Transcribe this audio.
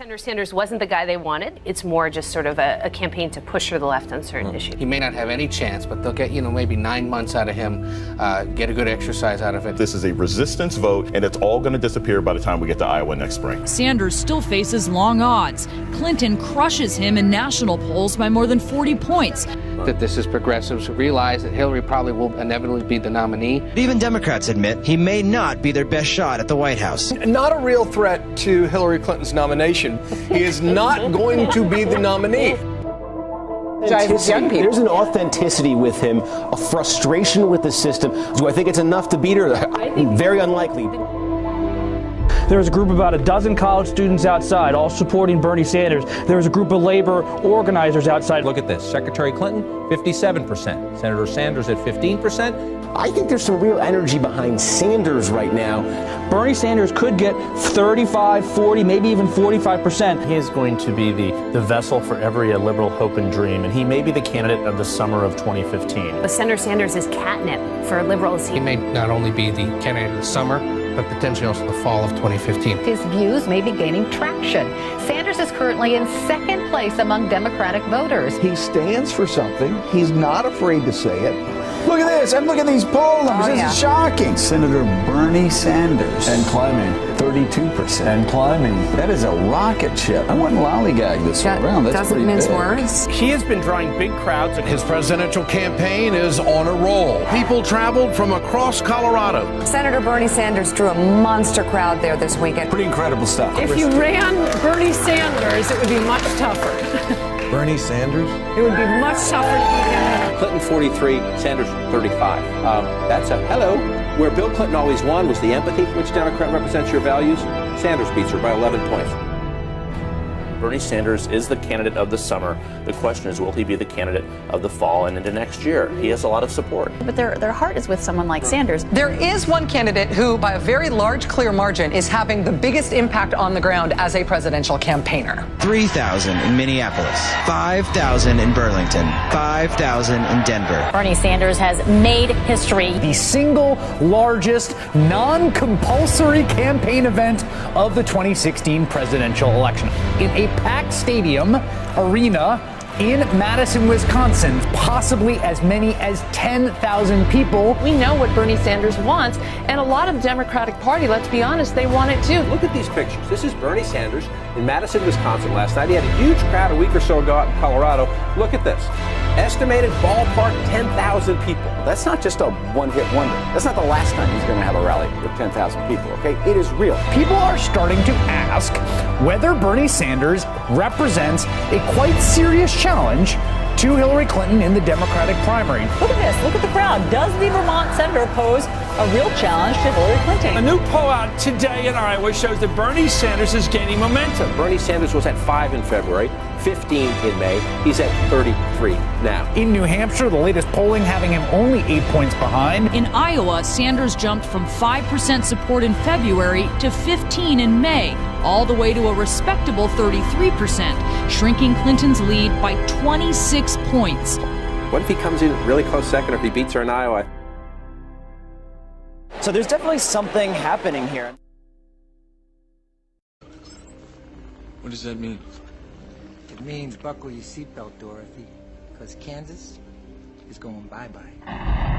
Senator Sanders wasn't the guy they wanted. It's more just sort of a campaign to push to the left on certain issues. He may not have any chance, but they'll get, maybe 9 months out of him, get a good exercise out of it. This is a resistance vote, and it's all going to disappear by the time we get to Iowa next spring. Sanders still faces long odds. Clinton crushes him in national polls by more than 40 points. That this is progressives who realize that Hillary probably will inevitably be the nominee. Even Democrats admit he may not be their best shot at the White House. Not a real threat to Hillary Clinton's nomination. He is not going to be the nominee. There's an authenticity with him, a frustration with the system. Do I think it's enough to beat her? Very unlikely. There's a group of about a dozen college students outside, all supporting Bernie Sanders. There's a group of labor organizers outside. Look at this. Secretary Clinton, 57%. Senator Sanders at 15%. I think there's some real energy behind Sanders right now. Bernie Sanders could get 35, 40, maybe even 45%. He is going to be the vessel for every liberal hope and dream, and he may be the candidate of the summer of 2015. But Senator Sanders is catnip for liberals. He may not only be the candidate of the summer, but potentially also the fall of 2015. His views may be gaining traction. Sanders is currently in second place among Democratic voters. He stands for something. He's not afraid to say it. Look at this, and look at these poll numbers. This is shocking. Senator Bernie Sanders. And climbing. 32%. And climbing. That is a rocket ship. I wouldn't lollygag this around. That's doesn't mince words. He has been drawing big crowds. His presidential campaign is on a roll. People traveled from across Colorado. Senator Bernie Sanders drew a monster crowd there this weekend. Pretty incredible stuff. If you ran Bernie Sanders, it would be much tougher. Bernie Sanders? It would be much tougher to beat him. Clinton 43, Sanders 35. That's a hello. Where Bill Clinton always won was the empathy for which Democrat represents your values. Sanders beats her by 11 points. Bernie Sanders is the candidate of the summer. The question is, will he be the candidate of the fall and into next year? He has a lot of support. But their heart is with someone like Sanders. There is one candidate who, by a very large, clear margin, is having the biggest impact on the ground as a presidential campaigner. 3,000 in Minneapolis, 5,000 in Burlington, 5,000 in Denver. Bernie Sanders has made history. The single largest non-compulsory campaign event of the 2016 presidential election. In a packed stadium arena in Madison, Wisconsin, possibly as many as 10,000 people. We know what Bernie Sanders wants, and a lot of Democratic Party, let's be honest, they want it too. Look at these pictures. This is Bernie Sanders in Madison, Wisconsin last night. He had a huge crowd a week or so ago out in Colorado. Look at this. Estimated ballpark 10,000 people. That's not just a one-hit wonder. That's not the last time he's going to have a rally with 10,000 people, okay? It is real. People are starting to ask whether Bernie Sanders represents a quite serious challenge to Hillary Clinton in the Democratic primary. Look at this. Look at the crowd. Does the Vermont senator pose a real challenge to Hillary Clinton? A new poll out today in Iowa shows that Bernie Sanders is gaining momentum. Bernie Sanders was at 5 in February, 15 in May. He's at 33 now. In New Hampshire, the latest polling having him only 8 points behind. In Iowa, Sanders jumped from 5% support in February to 15% in May, all the way to a respectable 33%, shrinking Clinton's lead by 26 points. What if he comes in really close second or if he beats her in Iowa? So there's definitely something happening here. What does that mean? It means buckle your seatbelt, Dorothy, because Kansas is going bye-bye.